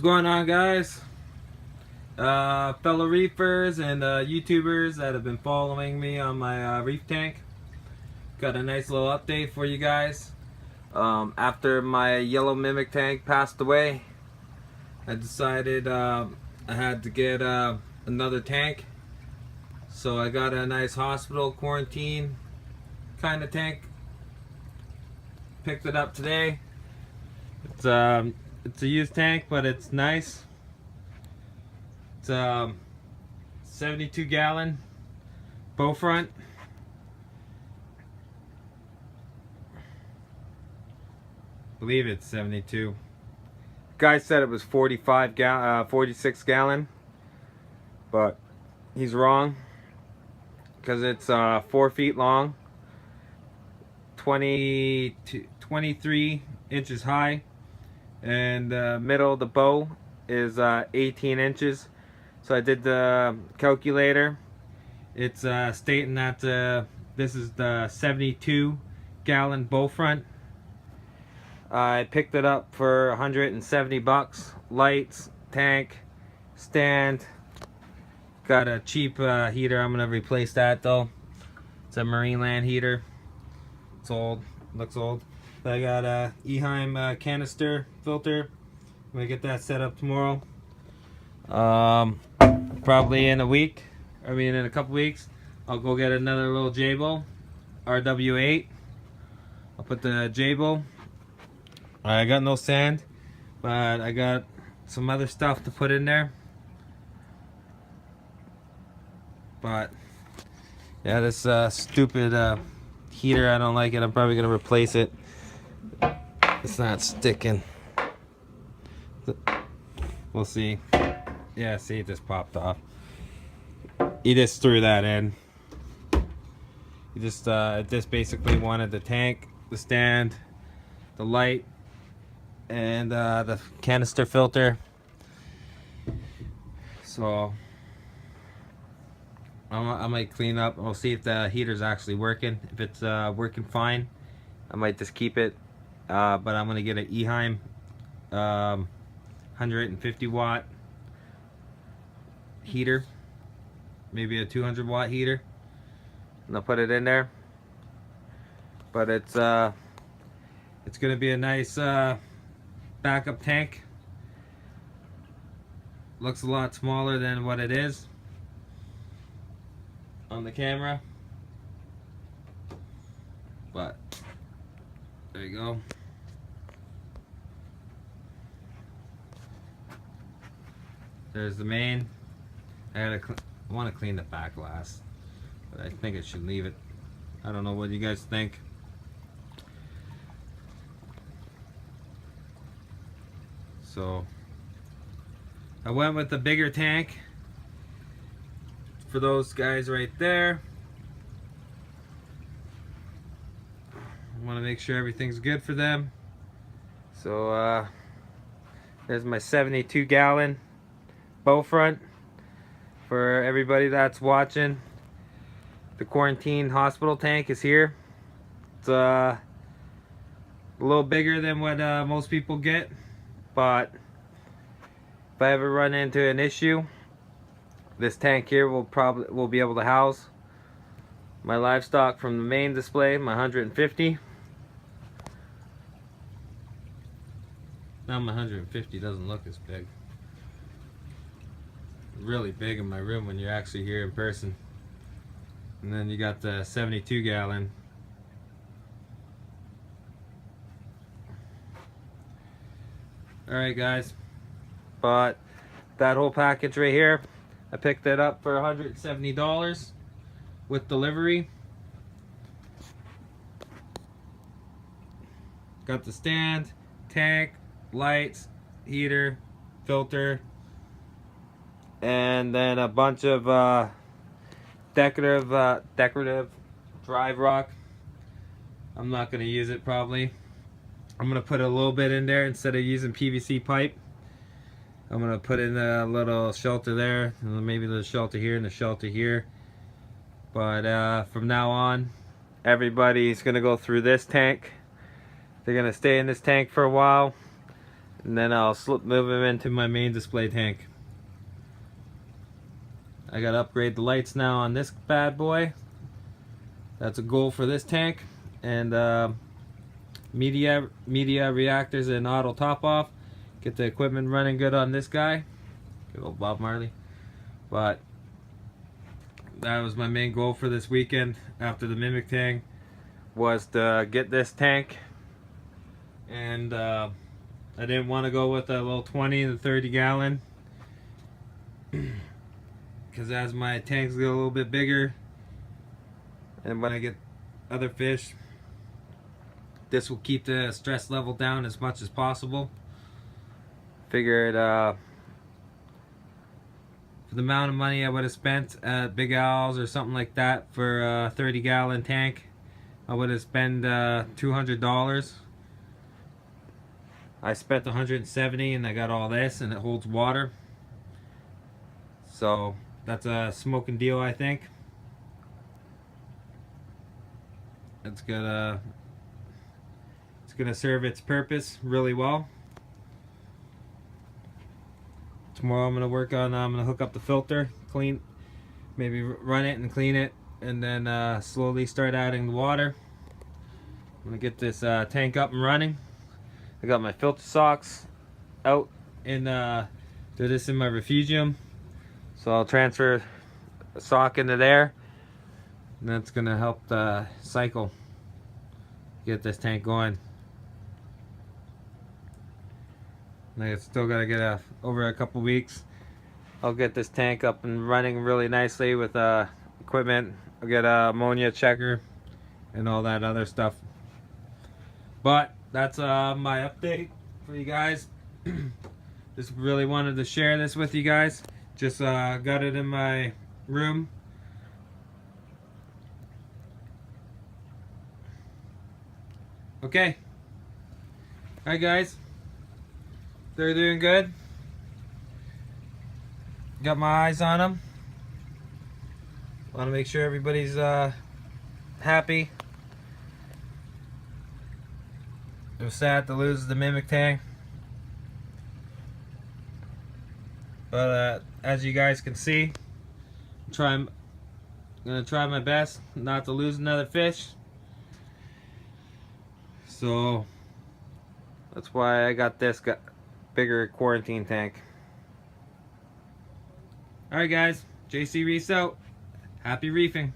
What's going on, guys? Fellow reefers and YouTubers that have been following me on my reef tank. Got a nice little update for you guys. After my yellow mimic tank passed away, I decided I had to get another tank. So I got a nice hospital quarantine kind of tank. Picked it up today. It's a used tank, but it's nice. It's 72 gallon bow front. I believe it's 72. Guy said it was 46 gallon, but he's wrong because it's 4 feet long, 23 inches high, and the middle of the bow is 18 inches. So I did the calculator. It's stating that this is the 72 gallon bow front. I picked it up for 170 bucks. Lights, tank, stand. Got a cheap heater. I'm gonna replace that though. It's a Marineland heater. It's old, looks old. But I got a Eheim canister filter. I'm gonna get that set up tomorrow. Probably in a couple weeks, I'll go get another little J-bow, RW8. I'll put the J-bow. I got no sand, but I got some other stuff to put in there. But yeah, this stupid heater, I don't like it. I'm probably gonna replace it. It's not sticking. We'll see. Yeah, see, it just popped off. He just threw that in. He just basically wanted the tank, the stand, the light, and the canister filter. So I might clean up. I'll see if the heater's actually working. If it's working fine, I might just keep it. But I'm gonna get an Eheim 150 watt heater, maybe a 200 watt heater, and I'll put it in there. But it's gonna be a nice backup tank. Looks a lot smaller than what it is on the camera, but there you go. There's the main. I want to clean the back glass, but I think I should leave it. I don't know what you guys think. So I went with the bigger tank for those guys right there. I want to make sure everything's good for them. So there's my 72 gallon bow front. For everybody that's watching, the quarantine hospital tank is here. It's a little bigger than what most people get, but if I ever run into an issue, this tank here will be able to house my livestock from the main display, my 150. Now my 150 doesn't look as big. Really big in my room when you're actually here in person. And then you got the 72 gallon. Alright guys, but that whole package right here, I picked it up for $170 with delivery. Got the stand, tank, lights, heater, filter, and then a bunch of decorative drive rock. I'm not going to use it probably. I'm going to put a little bit in there instead of using PVC pipe. I'm going to put in a little shelter there, and maybe the shelter here and the shelter here. But from now on, everybody's going to go through this tank. They're going to stay in this tank for a while. and then I'll move him into my main display tank. I gotta upgrade the lights now on this bad boy. That's a goal for this tank. And media reactors and auto top off. Get the equipment running good on this guy. Good old Bob Marley. But that was my main goal for this weekend after the Mimic Tang, was to get this tank. And I didn't want to go with a little 20 and 30 gallon, because as my tanks get a little bit bigger and when I get other fish, this will keep the stress level down as much as possible. Figured for the amount of money I would have spent at Big Al's or something like that for a 30 gallon tank, I would have spent $200. I spent 170 and I got all this, and it holds water. So that's a smoking deal, I think. It's gonna serve its purpose really well. Tomorrow I'm gonna work on, I'm gonna hook up the filter, maybe run it and clean it, and then slowly start adding the water. I'm gonna get this tank up and running. I got my filter socks out in they're just in my refugium, so I'll transfer a sock into there, and that's gonna help the cycle get this tank going. And I still gotta get over a couple weeks. I'll get this tank up and running really nicely with equipment. I'll get a ammonia checker and all that other stuff. But that's my update for you guys. Just really wanted to share this with you guys. Just got it in my room. Okay. Alright guys. They're doing good. Got my eyes on them. Want to make sure everybody's happy. It was sad to lose the Mimic Tang, but as you guys can see, I'm gonna try my best not to lose another fish. So that's why I got this bigger quarantine tank. Alright guys, JC Reese out. Happy reefing.